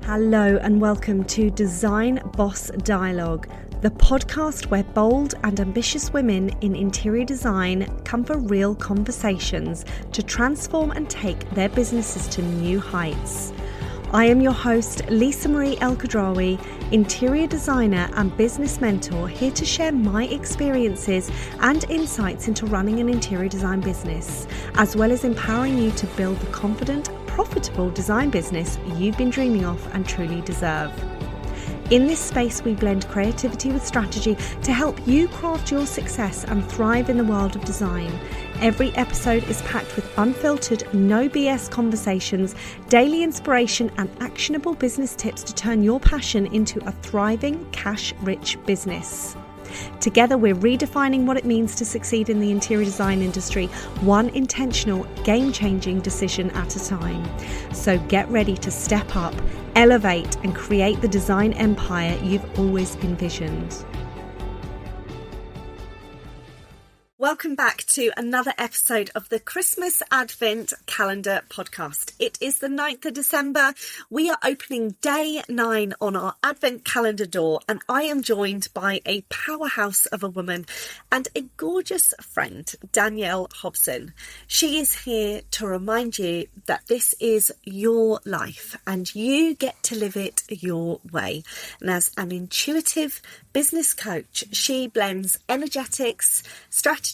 Hello and welcome to Design Boss Dialogue, the podcast where bold and ambitious women in interior design come for real conversations to transform and take their businesses to new heights. I am your host, Lisa Marie Elkhadraoui, interior designer and business mentor, here to share my experiences and insights into running an interior design business, as well as empowering you to build the confident, profitable design business you've been dreaming of and truly deserve. In this space, we blend creativity with strategy to help you craft your success and thrive in the world of design. Every episode is packed with unfiltered, no BS conversations, daily inspiration, and actionable business tips to turn your passion into a thriving, cash-rich business. Together, we're redefining what it means to succeed in the interior design industry, one intentional, game-changing decision at a time. So get ready to step up, elevate, and create the design empire you've always envisioned. Welcome back to another episode of the Christmas Advent Calendar podcast. It is the 9th of December. We are opening day 9 on our Advent calendar door, and I am joined by a powerhouse of a woman and a gorgeous friend, Danielle Hobson. She is here to remind you that this is your life and you get to live it your way. And as an intuitive business coach, she blends energetics, strategy,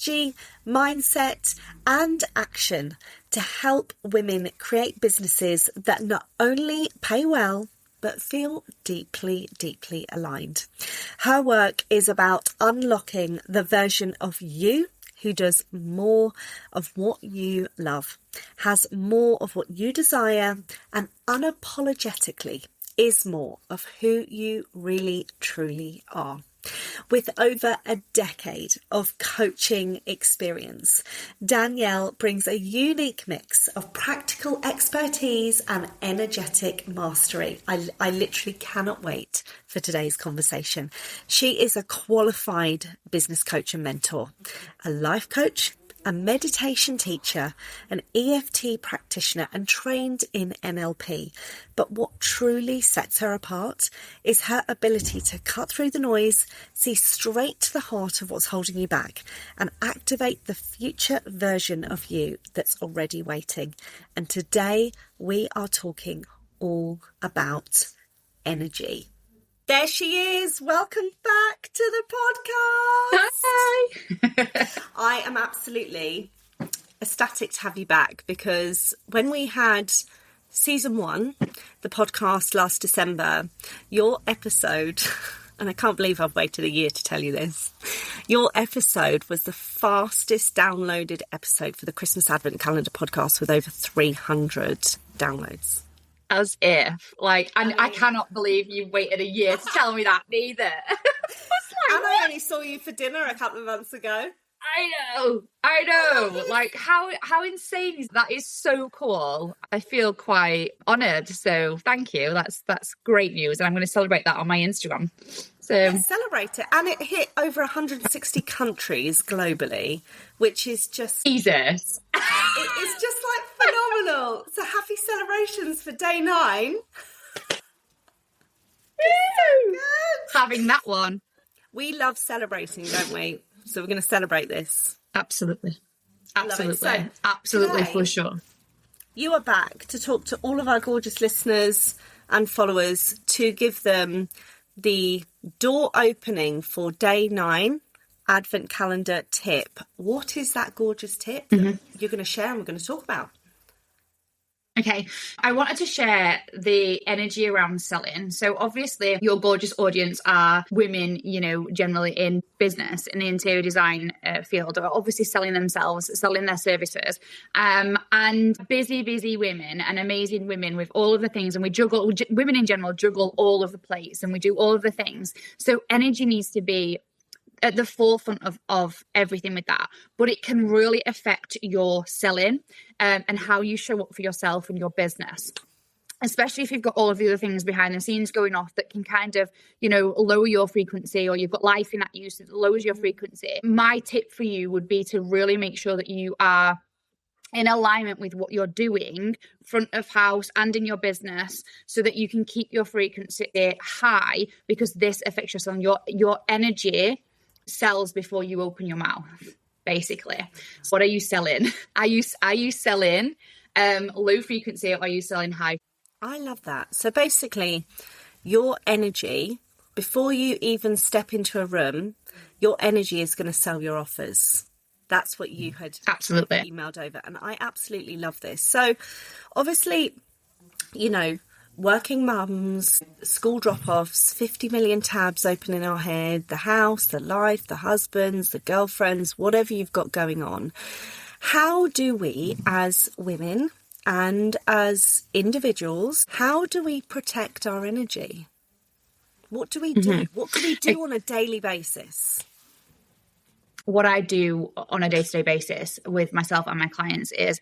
mindset, and action to help women create businesses that not only pay well, but feel deeply, deeply aligned. Her work is about unlocking the version of you who does more of what you love, has more of what you desire, and unapologetically is more of who you really truly are. With over a decade of coaching experience, Danielle brings a unique mix of practical expertise and energetic mastery. I literally cannot wait for today's conversation. She is a qualified business coach and mentor, a life coach, a meditation teacher, an EFT practitioner, and trained in NLP. But what truly sets her apart is her ability to cut through the noise, see straight to the heart of what's holding you back, and activate the future version of you that's already waiting. And today we are talking all about energy. There she is. Welcome back to the podcast. Hi. I am absolutely ecstatic to have you back, because when we had season 1, the podcast last December, your episode, and I can't believe I've waited a year to tell you this, your episode was the fastest downloaded episode for the Christmas Advent Calendar podcast, with over 300 downloads. As if, I cannot believe you waited a year to tell me that neither. I only saw you for dinner a couple of months ago. I know. Like, how insane is that? Is so cool. I feel quite honoured. So thank you. That's great news, and I'm going to celebrate that on my Instagram. So let's celebrate it. And it hit over 160 countries globally, which is just Jesus. It's just like phenomenal. So happy celebrations for day 9. Woo! Having that one. We love celebrating, don't we? So we're going to celebrate this. Absolutely. So, absolutely, today, for sure. You are back to talk to all of our gorgeous listeners and followers, to give them the door opening for day 9 Advent calendar tip. What is that gorgeous tip that you're going to share and we're going to talk about? Okay, I wanted to share the energy around selling. So obviously your gorgeous audience are women, generally in business, in the interior design field, are obviously selling themselves, selling their services, and busy women and amazing women with all of the things. And women in general juggle all of the plates, and we do all of the things. So energy needs to be at the forefront of everything with that, but it can really affect your selling and how you show up for yourself and your business, especially if you've got all of the other things behind the scenes going off that can kind of, lower your frequency, or you've got life in that use that lowers your frequency. My tip for you would be to really make sure that you are in alignment with what you're doing front of house and in your business, so that you can keep your frequency high, because this affects your energy sells before you open your mouth, basically. So what are you selling? Are you selling low frequency, or are you selling high? I love that. So basically, your energy, before you even step into a room, your energy is going to sell your offers. That's what you had absolutely emailed over. And I absolutely love this. So obviously, you know, working mums, school drop-offs, 50 million tabs open in our head, the house, the life, the husbands, the girlfriends, whatever you've got going on. How do we, as women and as individuals, how do we protect our energy? What do we do? What can we do on a daily basis? What I do on a day-to-day basis with myself and my clients is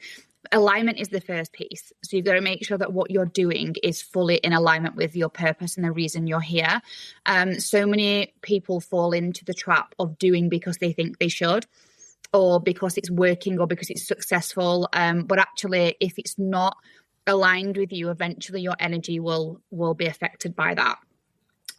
alignment is the first piece. So you've got to make sure that what you're doing is fully in alignment with your purpose and the reason you're here. So many people fall into the trap of doing because they think they should, or because it's working, or because it's successful. But actually, if it's not aligned with you, eventually your energy will be affected by that.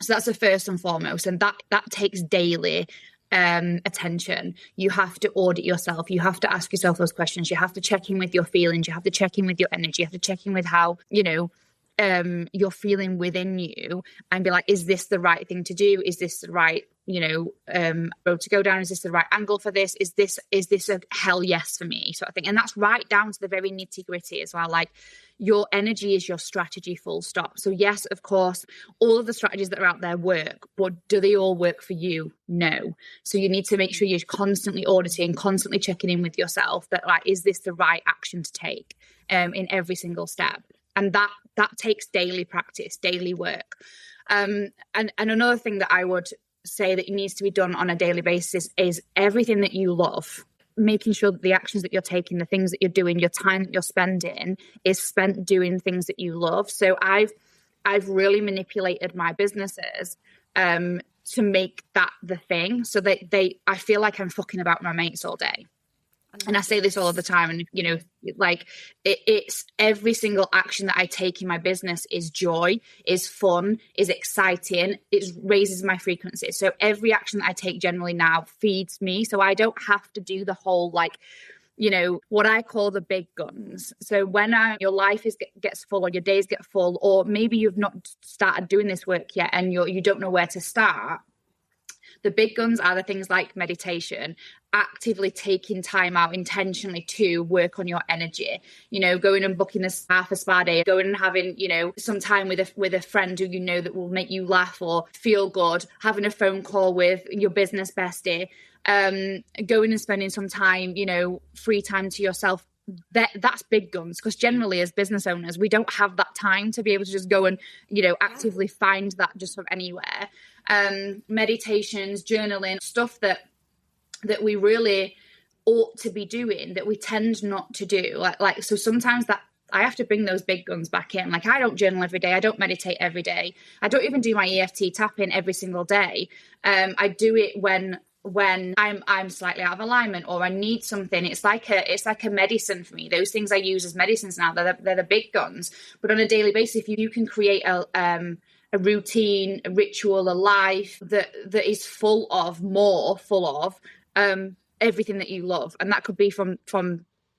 So that's the first and foremost. And that takes daily attention. You have to audit yourself. You have to ask yourself those questions. You have to check in with your feelings. You have to check in with your energy. You have to check in with how, you're feeling within you, and be like, is this the right thing to do? Is this the right, road to go down? Is this the right angle for this? Is this a hell yes for me, sort of thing? And that's right down to the very nitty gritty as well. Like, your energy is your strategy, full stop. So yes, of course, all of the strategies that are out there work, but do they all work for you? No. So you need to make sure you're constantly auditing, constantly checking in with yourself that, like, is this the right action to take in every single step? And that takes daily practice, daily work. And another thing that I would say that needs to be done on a daily basis is everything that you love, making sure that the actions that you're taking, the things that you're doing, your time that you're spending is spent doing things that you love. So I've really manipulated my businesses to make that the thing, so that I feel like I'm fucking about my mates all day. And I say this all of the time, and it's every single action that I take in my business is joy, is fun, is exciting, it raises my frequency. So every action that I take generally now feeds me, so I don't have to do the whole, what I call the big guns. So when your life gets full, or your days get full, or maybe you've not started doing this work yet and you don't know where to start, the big guns are the things like meditation, actively taking time out intentionally to work on your energy, going and booking half a spa day, going and having, some time with a friend who that will make you laugh or feel good, having a phone call with your business bestie, going and spending some time, free time to yourself. That's big guns, because generally as business owners, we don't have that time to be able to just go and, actively find that just from anywhere. Meditations, journaling, stuff that we really ought to be doing that we tend not to do. So sometimes that I have to bring those big guns back in. Like, I don't journal every day. I don't meditate every day. I don't even do my EFT tapping every single day. I do it when I'm slightly out of alignment, or I need something. It's like a medicine for me. Those things I use as medicines now, they're the big guns. But on a daily basis, if you can create a routine, a ritual, a life that is full of everything that you love, and that could be from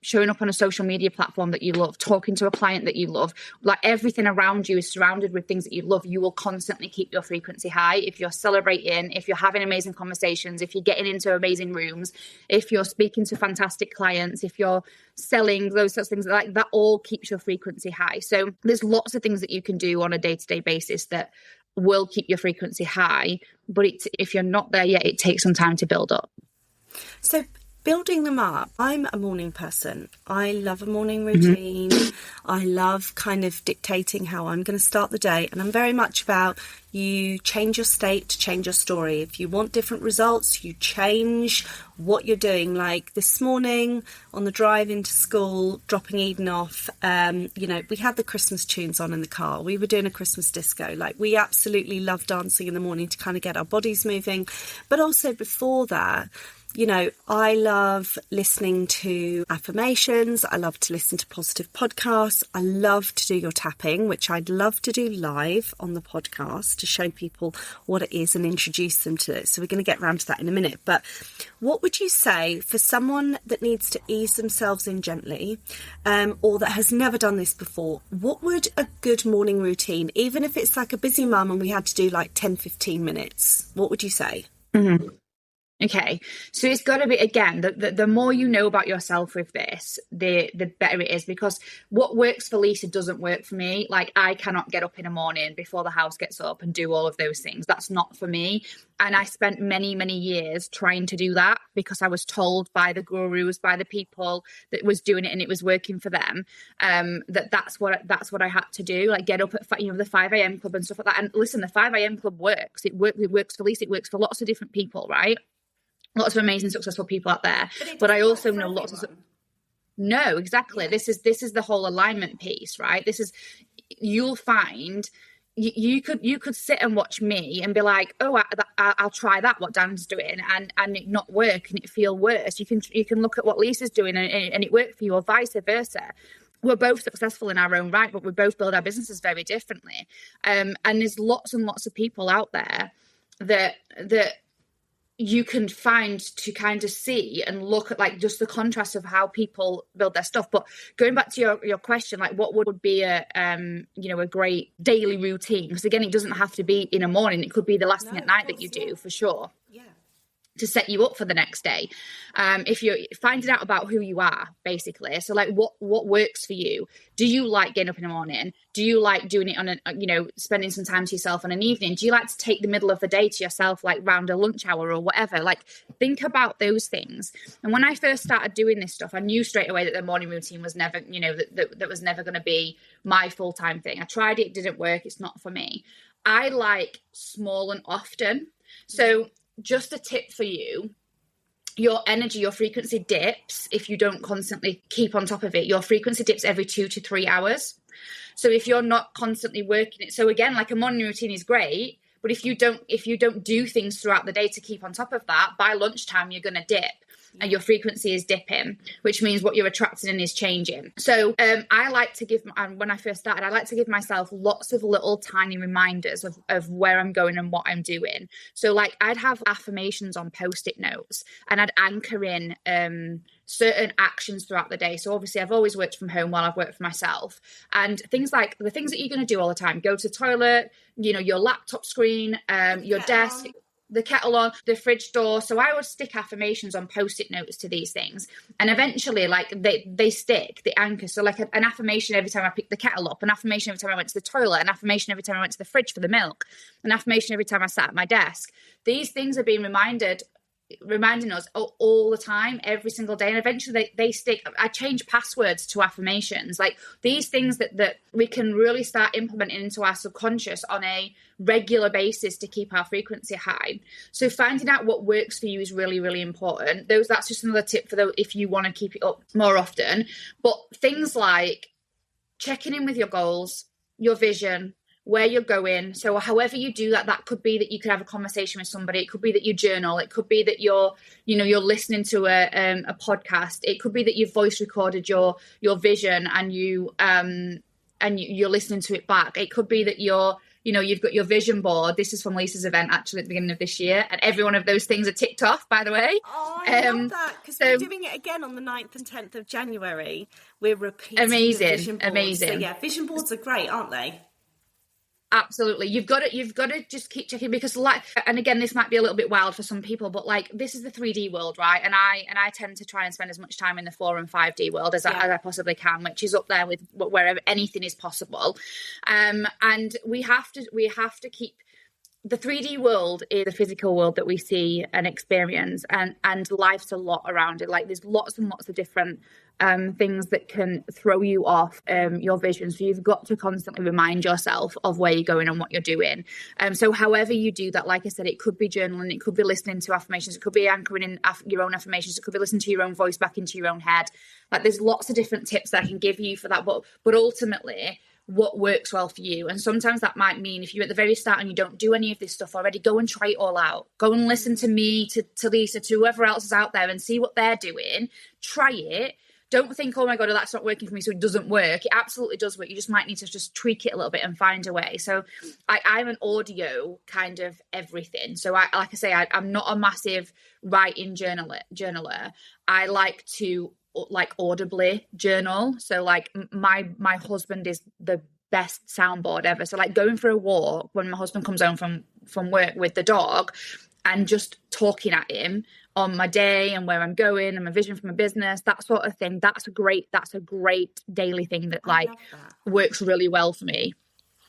showing up on a social media platform that you love, talking to a client that you love, like everything around you is surrounded with things that you love, you will constantly keep your frequency high. If you're celebrating, if you're having amazing conversations, if you're getting into amazing rooms, if you're speaking to fantastic clients, if you're selling, those sorts of things, like that all keeps your frequency high. So there's lots of things that you can do on a day-to-day basis that will keep your frequency high, but if you're not there yet, it takes some time to build up. So building them up. I'm a morning person. I love a morning routine. I love kind of dictating how I'm going to start the day. And I'm very much about, you change your state to change your story. If you want different results, you change what you're doing. Like this morning on the drive into school, dropping Eden off, we had the Christmas tunes on in the car. We were doing a Christmas disco. Like, we absolutely love dancing in the morning to kind of get our bodies moving. But also before that, You know, I love listening to affirmations. I love to listen to positive podcasts. I love to do your tapping, which I'd love to do live on the podcast to show people what it is and introduce them to it. So we're going to get around to that in a minute. But what would you say for someone that needs to ease themselves in gently, or that has never done this before? What would a good morning routine, even if it's like a busy mum and we had to do like 10, 15 minutes, what would you say? Mm-hmm. Okay, so it's got to be, again, the more you know about yourself with this, the better it is, because what works for Lisa doesn't work for me. Like, I cannot get up in the morning before the house gets up and do all of those things. That's not for me. And I spent many, many years trying to do that because I was told by the gurus, by the people that was doing it and it was working for them, that's what I had to do. Like, get up at, the 5 a.m. club and stuff like that. And listen, the 5 a.m. club works. It works for Lisa. It works for lots of different people, right? Lots of amazing, successful people out there. But I also know lots of... No, exactly. Yeah. This is the whole alignment piece, right? You'll find you could sit and watch me and be like, oh, I'll try that, what Dan's doing, and it not work and it feel worse. You can look at what Lisa's doing and it worked for you, or vice versa. We're both successful in our own right, but we both build our businesses very differently. And there's lots and lots of people out there that you can find to kind of see and look at, like, just the contrast of how people build their stuff. But going back to your question, like, what would be a great daily routine? Because again, it doesn't have to be in a morning. It could be the last thing at night that you do, for sure. Yeah. To set you up for the next day. If you're finding out about who you are, basically. So, like, what works for you? Do you like getting up in the morning? Do you like doing it on spending some time to yourself on an evening? Do you like to take the middle of the day to yourself, like round a lunch hour or whatever? Like, think about those things. And when I first started doing this stuff, I knew straight away that the morning routine was never, that was never going to be my full-time thing. I tried it, didn't work. It's not for me. I like small and often. So just a tip for you, your energy, your frequency dips if you don't constantly keep on top of it. Your frequency dips every 2 to 3 hours. So if you're not constantly working it, so again, like, a morning routine is great, but if you don't do things throughout the day to keep on top of that, by lunchtime you're going to dip. And your frequency is dipping, which means what you're attracting in is changing. So I like to give, when I first started, I like to give myself lots of little tiny reminders of where I'm going and what I'm doing. So, like, I'd have affirmations on Post-it notes, and I'd anchor in certain actions throughout the day. So obviously I've always worked from home while I've worked for myself, and things like the things that you're going to do all the time: go to the toilet, your laptop screen, your desk, the kettle on, the fridge door. So I would stick affirmations on Post-it notes to these things. And eventually, like, they stick, the anchor. So, like, an affirmation every time I picked the kettle up, an affirmation every time I went to the toilet, an affirmation every time I went to the fridge for the milk, an affirmation every time I sat at my desk. These things are being reminding us all the time, every single day, and eventually they stick. I change passwords to affirmations, like these things that we can really start implementing into our subconscious on a regular basis to keep our frequency high. So finding out what works for you is really, really important. That's just another tip for those if you want to keep it up more often. But things like checking in with your goals, your vision, where you're going. So however you do that, that could be that you could have a conversation with somebody. It could be that you journal. It could be that you're listening to a podcast. It could be that you've voice recorded your vision and you're listening to it back. It could be that you've got your vision board. This is from Lisa's event, actually, at the beginning of this year. And every one of those things are ticked off, by the way. Oh, I love that, because we're doing it again on the 9th and 10th of January. We're repeating the vision boards. Amazing. So, yeah, vision boards are great, aren't they? Absolutely. You've got to just keep checking, because, like, and again, this might be a little bit wild for some people, but, like, this is the 3D world, right? And I tend to try and spend as much time in the 4 and 5D world as I possibly can, which is up there with wherever anything is possible. And we have to keep the 3D world is the physical world that we see and experience, and life's a lot around it. Like, there's lots and lots of different things that can throw you off your vision. So you've got to constantly remind yourself of where you're going and what you're doing. So however you do that, like I said, it could be journaling, it could be listening to affirmations, it could be anchoring in your own affirmations, it could be listening to your own voice back into your own head. Like, there's lots of different tips that I can give you for that. But ultimately, what works well for you. And sometimes that might mean if you're at the very start and you don't do any of this stuff already, go and try it all out. Go and listen to me, to Lisa, to whoever else is out there, and see what they're doing. Try it. Don't think, oh my God, that's not working for me, so it doesn't work. It absolutely does work. You just might need to just tweak it a little bit and find a way. So I'm an audio kind of everything. So I'm not a massive writing journaler. I like to audibly journal. So my husband is the best soundboard ever. So going for a walk when my husband comes home from work with the dog, and just talking at him on my day and where I'm going and my vision for my business, that sort of thing. That's a great daily thing that works really well for me.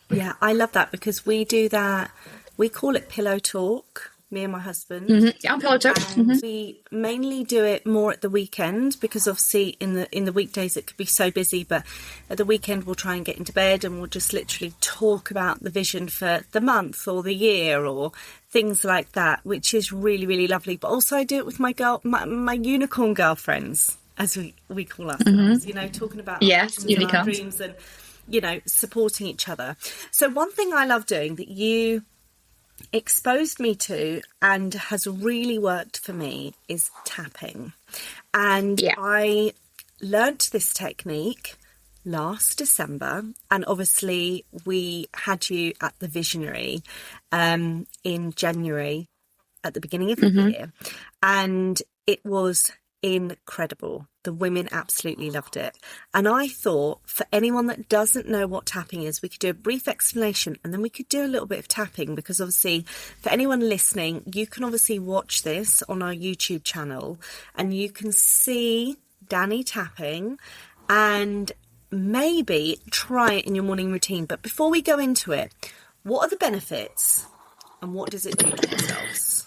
Yeah, I love that, because we do that. We call it pillow talk, me and my husband. Yeah, pillow talk. We mainly do it more at the weekend, because obviously in the weekdays it could be so busy, but at the weekend we'll try and get into bed and we'll just literally talk about the vision for the month or the year or things like that, which is really, really lovely. But also I do it with my unicorn girlfriends, as we call ourselves, talking about our visions and our dreams and, supporting each other. So one thing I love doing that you exposed me to and has really worked for me is tapping. And I learnt this technique last December, and obviously we had you at the Visionary in January at the beginning of the year, and it was incredible. The women absolutely loved it. And I thought, for anyone that doesn't know what tapping is, we could do a brief explanation and then we could do a little bit of tapping, because obviously for anyone listening, you can obviously watch this on our YouTube channel and you can see Danny tapping and maybe try it in your morning routine. But before we go into it, what are the benefits and what does it do to ourselves?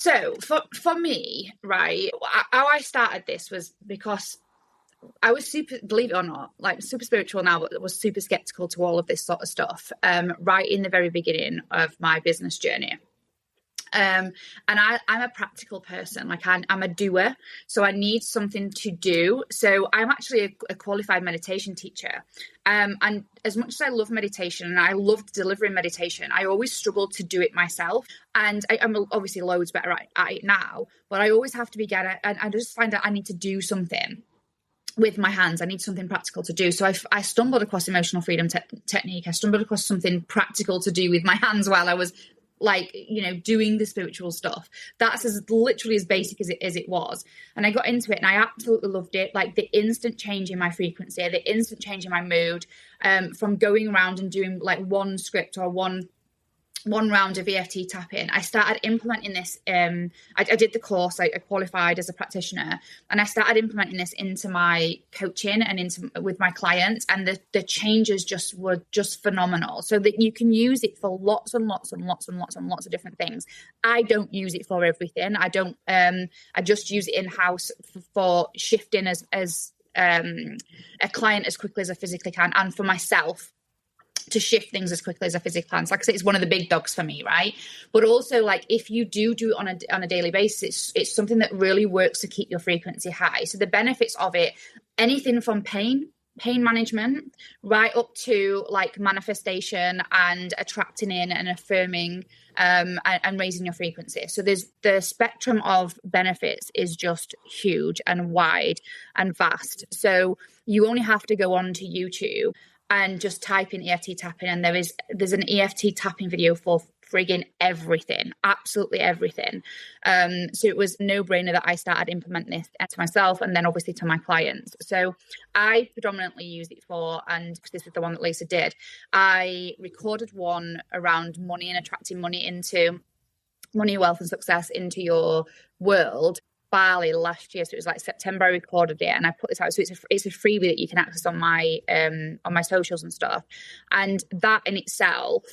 So for me, right, how I started this was because I was believe it or not, super spiritual now, but was super skeptical to all of this sort of stuff right in the very beginning of my business journey. And I'm a practical person. I'm a doer, so I need something to do. So I'm actually a qualified meditation teacher. And as much as I love meditation and I loved delivering meditation, I always struggled to do it myself. And I'm obviously loads better at it now, but I always have to be better. And I just find that I need to do something with my hands. I need something practical to do. So I stumbled across emotional freedom technique. I stumbled across something practical to do with my hands while I was doing the spiritual stuff. That's literally as basic as it was. And I got into it and I absolutely loved it. The instant change in my frequency, the instant change in my mood, from going around and doing one script or one round of EFT tapping. I started implementing this. I did the course. I qualified as a practitioner, and I started implementing this into my coaching and with my clients. And the changes were phenomenal. So that you can use it for lots and lots and lots and lots and lots of different things. I don't use it for everything. I don't. I just use it in house for shifting as a client as quickly as I physically can, and for myself to shift things as quickly as I physically can. So like I say, it's one of the big dogs for me, right? But also if you do it on a daily basis, it's something that really works to keep your frequency high. So the benefits of it, anything from pain management, right up to manifestation and attracting in and affirming and raising your frequency. So the spectrum of benefits is just huge and wide and vast. So you only have to go on to YouTube and just type in EFT tapping, and there's an EFT tapping video for frigging everything, absolutely everything. So it was a no-brainer that I started implementing this to myself and then obviously to my clients. So I predominantly use it for, and this is the one that Lisa did, I recorded one around money and attracting money, wealth and success into your world. Bali last year, so it was September. I recorded it and I put this out. So it's a freebie that you can access on my socials and stuff. And that in itself,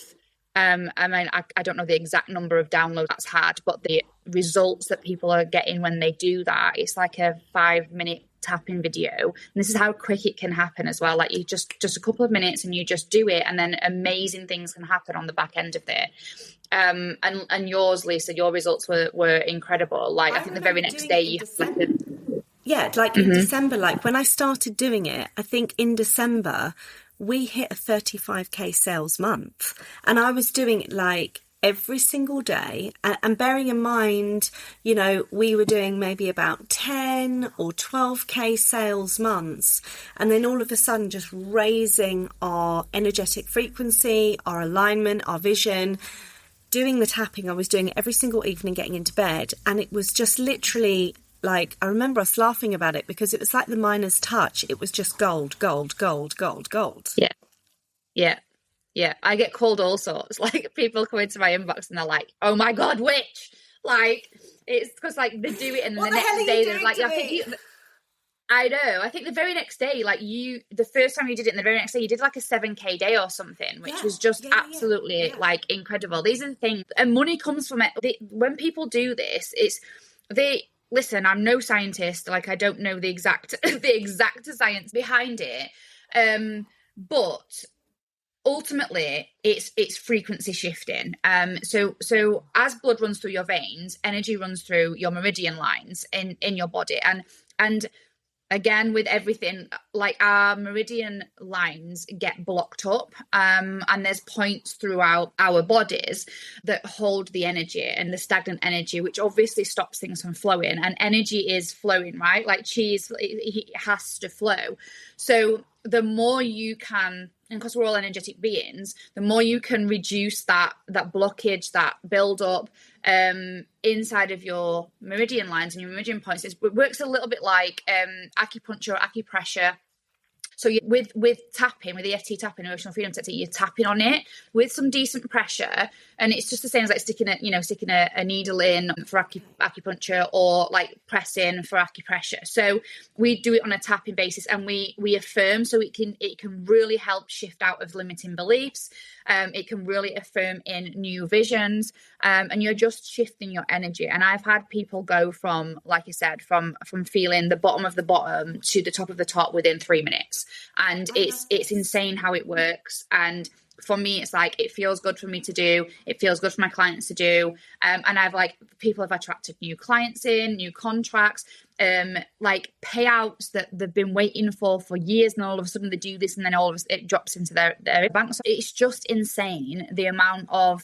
I don't know the exact number of downloads that's had, but the results that people are getting when they do that, it's like a 5-minute tapping video. And this is how quick it can happen as well. You just a couple of minutes and you just do it, and then amazing things can happen on the back end of it. And yours, Lisa, your results were incredible. I think the very next day you have in December, when I started doing it, I think in December we hit a 35k sales month, and I was doing it like every single day, and bearing in mind, you know, we were doing maybe about 10 or 12k sales months, and then all of a sudden just raising our energetic frequency, our alignment, our vision, doing the tapping. I was doing it every single evening getting into bed, and it was just literally like, I remember us laughing about it because it was like the miner's touch. It was just gold, gold, gold, gold, gold. Yeah, I get called all sorts. Like, people come into my inbox and they're like, "Oh my God, witch!" Like, it's because like they do it, and then the next day they're like, I know. I think the very next day, like the first time you did it, and the very next day you did like a 7k day or something, which was just absolutely like incredible. These are the things, and money comes from it. When people do this, listen. I'm no scientist. Like, I don't know the exact science behind it, but ultimately it's frequency shifting. So as blood runs through your veins, energy runs through your meridian lines in your body, and again, with everything, like, our meridian lines get blocked up, and there's points throughout our bodies that hold the energy, and the stagnant energy, which obviously stops things from flowing. And energy is flowing, right? Like cheese, it has to flow. So the more you can, and because we're all energetic beings, the more you can reduce that blockage, that build up inside of your meridian lines and your meridian points. It works a little bit like acupuncture or acupressure. So with tapping, with EFT tapping, emotional freedom technique, you're tapping on it with some decent pressure, and it's just the same as like sticking a needle in for acupuncture, or like pressing for acupressure. So we do it on a tapping basis, and we affirm, so it can really help shift out of limiting beliefs. It can really affirm in new visions, and you're just shifting your energy. And I've had people go from, like I said, from feeling the bottom of the bottom to the top of the top within 3 minutes. And it's insane how it works. And for me, it's like, it feels good for me to do. It feels good for my clients to do. And people have attracted new clients in, new contracts, like payouts that they've been waiting for years, and all of a sudden they do this, and then all of it drops into their bank. So it's just insane the amount of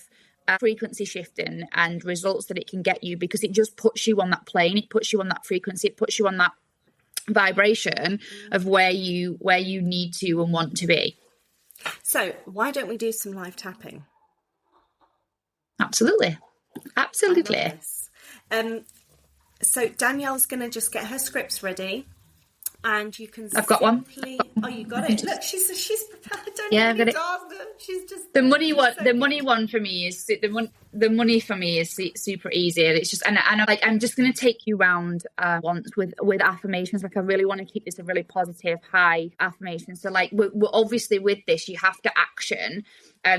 frequency shifting and results that it can get you, because it just puts you on that plane. It puts you on that frequency. It puts you on that vibration of where you need to and want to be. So why don't we do some live tapping? Absolutely. So Danielle's going to just get her scripts ready, and you can. I've got one. Oh, you got it. Look, she's prepared. I've got it. She's just the money one. The money one for me is the money for me is super easy. It's just, and I'm just going to take you round once with affirmations. Like, I really want to keep this a really positive, high affirmation. So like, we're obviously with this, you have to action.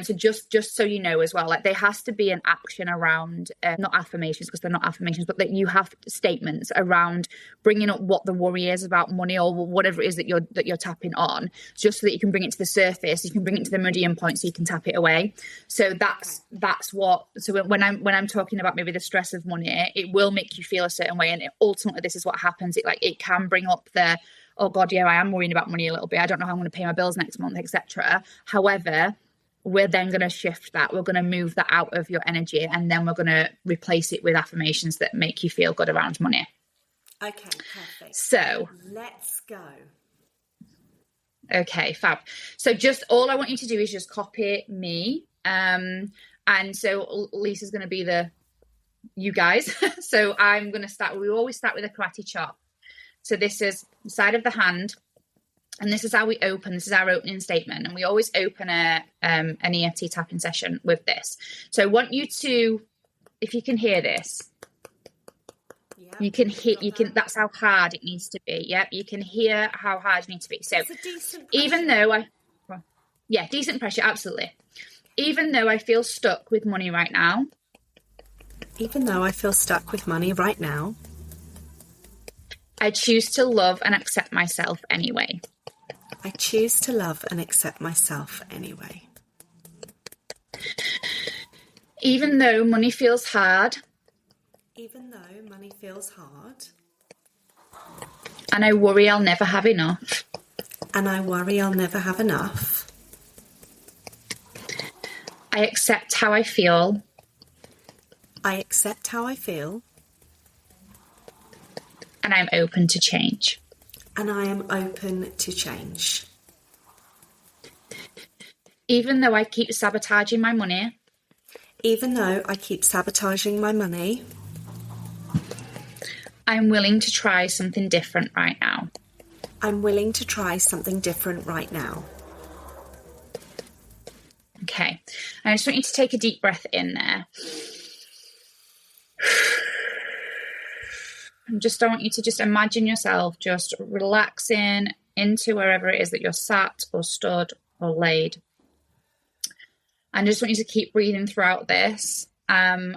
So just so you know as well, like, there has to be an action around, not affirmations, because they're not affirmations, but that you have statements around bringing up what the worry is about money, or whatever it is that you're tapping on, just so that you can bring it to the surface, you can bring it to the meridian point, so you can tap it away. So that's what. So when I'm talking about maybe the stress of money, it will make you feel a certain way, and ultimately this is what happens. It can bring up the, oh God, yeah, I am worrying about money a little bit. I don't know how I'm going to pay my bills next month, etc. However, we're then going to shift that. We're going to move that out of your energy, and then we're going to replace it with affirmations that make you feel good around money. Okay, perfect. So let's go. Okay, fab. So just all I want you to do is just copy me. And so Lisa's going to be you guys. So I'm going to start. We always start with a karate chop. So this is the side of the hand. And this is how we open. This is our opening statement. And we always open an EFT tapping session with this. So I want you to, if you can hear this, you can hear, that's how hard it needs to be. Yep. You can hear how hard you need to be. So even though decent pressure. Absolutely. Even though I feel stuck with money right now. I choose to love and accept myself anyway. Even though money feels hard. And I worry I'll never have enough. and I worry I'll never have enough. I accept how I feel. I accept how I feel. And I'm open to change. And I am open to change. Even though I keep sabotaging my money. Even though I keep sabotaging my money. I'm willing to try something different right now. I'm willing to try something different right now. Okay. I just want you to take a deep breath in there. I want you to just imagine yourself just relaxing into wherever it is that you're sat or stood or laid. And I just want you to keep breathing throughout this. And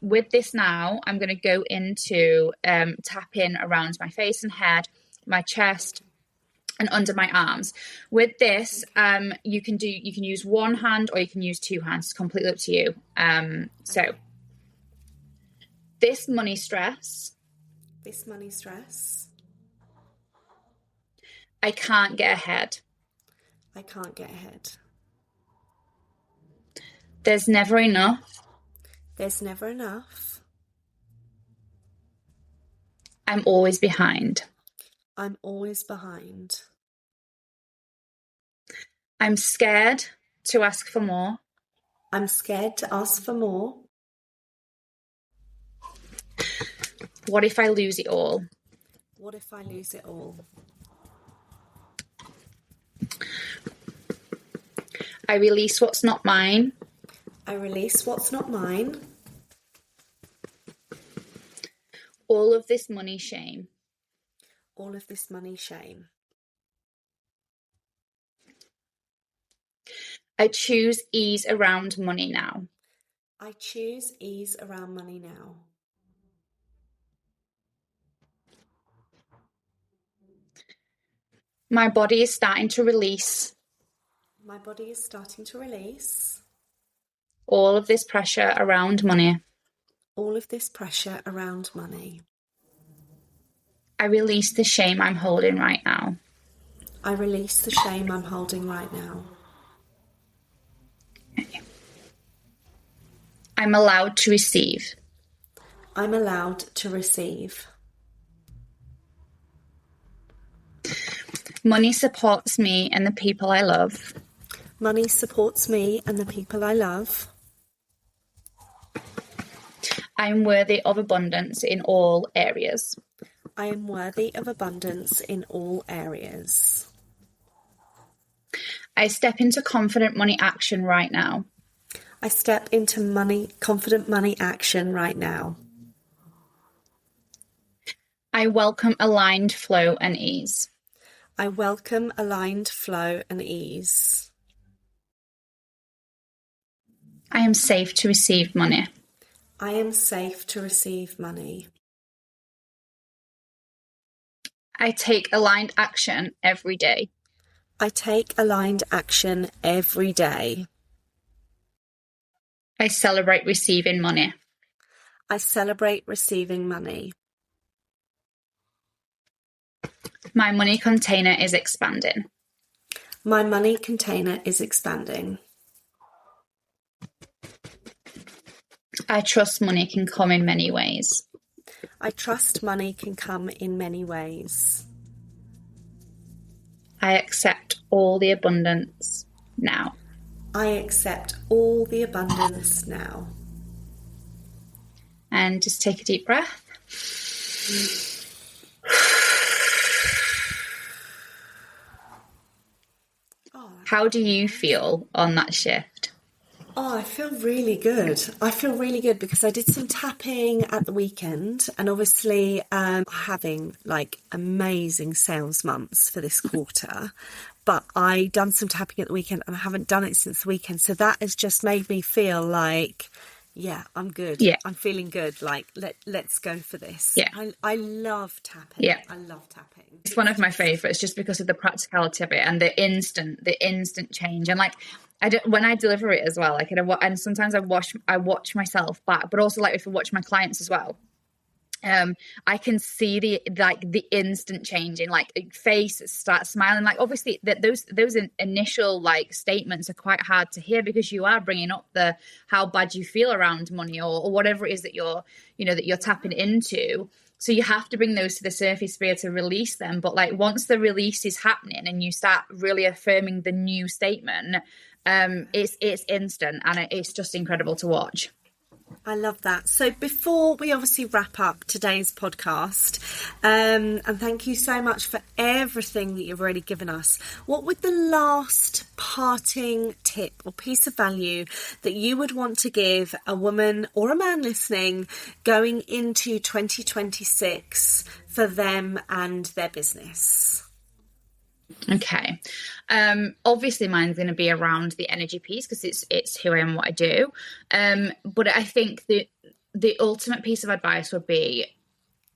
with this now, I'm going to go into tapping around my face and head, my chest, and under my arms. With this, you can use one hand or you can use two hands. It's completely up to you. So this money stress. I can't get ahead. There's never enough. I'm always behind. I'm scared to ask for more. What if I lose it all? I release what's not mine. All of this money shame. I choose ease around money now. My body is starting to release. All of this pressure around money. I release the shame I'm holding right now. Okay. I'm allowed to receive. Money supports me and the people I love. I am worthy of abundance in all areas. I step into confident money action right now. I welcome aligned flow and ease. I am safe to receive money. I take aligned action every day. I celebrate receiving money. My money container is expanding. I trust money can come in many ways. I accept all the abundance now. And just take a deep breath. How do you feel on that shift? I feel really good. Because I did some tapping at the weekend, and obviously having like amazing sales months for this quarter, but I done some tapping at the weekend and I haven't done it since the weekend. So that has just made me feel like, yeah, I'm good. Yeah. I'm feeling good. Like, let's go for this. Yeah. I love tapping. Yeah. I love tapping. It's one of my favourites just because of the practicality of it and the instant change. And like, when I deliver it as well, like, and sometimes I watch myself back, but also like if I watch my clients as well, I can see the instant change in like face, start smiling. Like obviously that those initial like statements are quite hard to hear because you are bringing up the how bad you feel around money or whatever it is that you're tapping into. So you have to bring those to the surface to be able to release them. But like once the release is happening and you start really affirming the new statement, it's instant and it's just incredible to watch. I love that. So before we obviously wrap up today's podcast, and thank you so much for everything that you've already given us, what would the last parting tip or piece of value that you would want to give a woman or a man listening going into 2026 for them and their business? Okay. Obviously mine's going to be around the energy piece because it's who I am, what I do. But I think the ultimate piece of advice would be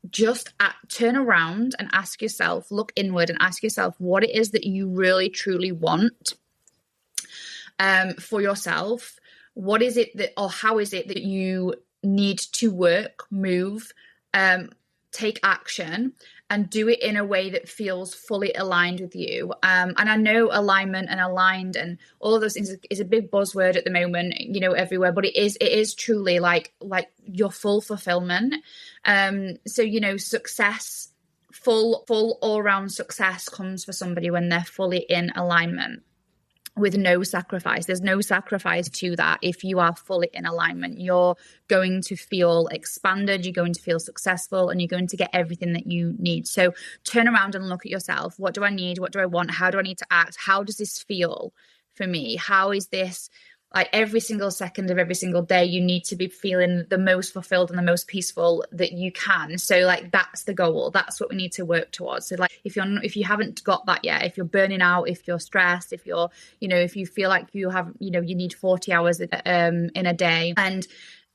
just turn around and ask yourself, look inward and ask yourself what it is that you really truly want for yourself. What is it that, or how is it that you need to work, move, take action, and do it in a way that feels fully aligned with you. And I know alignment and aligned and all of those things is a big buzzword at the moment, everywhere, but it is truly like your full fulfillment. So, success, full all round success comes for somebody when they're fully in alignment with no sacrifice. There's no sacrifice to that. If you are fully in alignment, you're going to feel expanded, you're going to feel successful, and you're going to get everything that you need. So turn around and look at yourself. What do I need? What do I want? How do I need to act? How does this feel for me? How is this? Like every single second of every single day, you need to be feeling the most fulfilled and the most peaceful that you can. So like, that's the goal. That's what we need to work towards. So like, if you haven't got that yet, if you're burning out, if you're stressed, if you're, if you feel like you have, you need 40 hours in a day and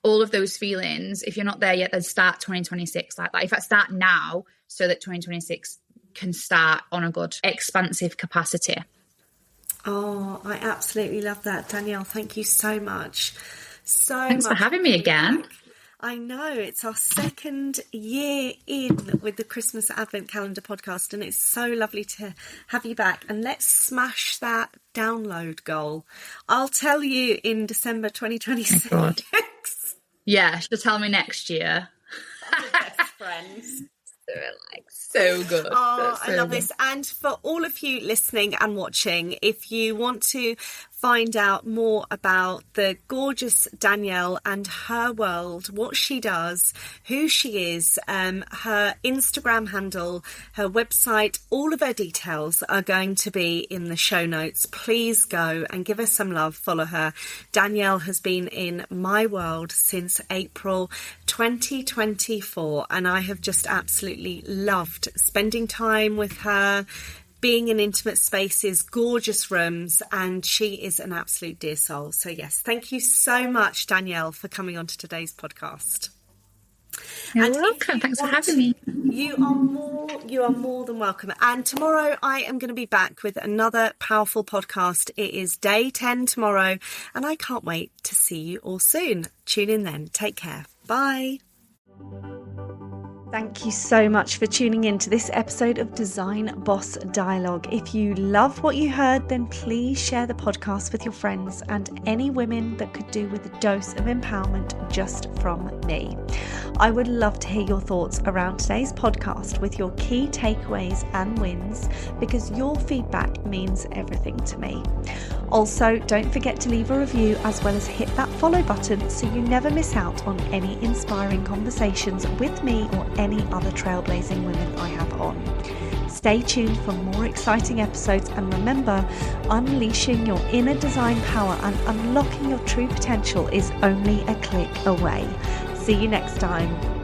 all of those feelings, if you're not there yet, then start 2026 like that. In fact, start now so that 2026 can start on a good expansive capacity. Oh, I absolutely love that, Danielle. Thank you so much. Thanks for having me again. I know, it's our second year in with the Christmas Advent Calendar podcast, and it's so lovely to have you back. And let's smash that download goal. I'll tell you in December 2026. Oh God. Yeah, she'll tell me next year. Best friends. So good. Oh, I love this. And for all of you listening and watching, if you want to find out more about the gorgeous Danielle and her world, what she does, who she is, her Instagram handle, her website, all of her details are going to be in the show notes. Please go and give her some love. Follow her. Danielle has been in my world since April 2024, and I have just absolutely loved spending time with her, being in intimate spaces, gorgeous rooms, and she is an absolute dear soul. So yes, thank you so much, Danielle, for coming on to today's podcast. You're welcome. Thanks for having me. You are more than welcome. And tomorrow I am going to be back with another powerful podcast. It is day 10 tomorrow, and I can't wait to see you all soon. Tune in then. Take care. Bye. Thank you so much for tuning in to this episode of Design Boss Dialogue. If you love what you heard, then please share the podcast with your friends and any women that could do with a dose of empowerment just from me. I would love to hear your thoughts around today's podcast with your key takeaways and wins, because your feedback means everything to me. Also, don't forget to leave a review as well as hit that follow button so you never miss out on any inspiring conversations with me or any other trailblazing women I have on. Stay tuned for more exciting episodes, and remember, unleashing your inner design power and unlocking your true potential is only a click away. See you next time.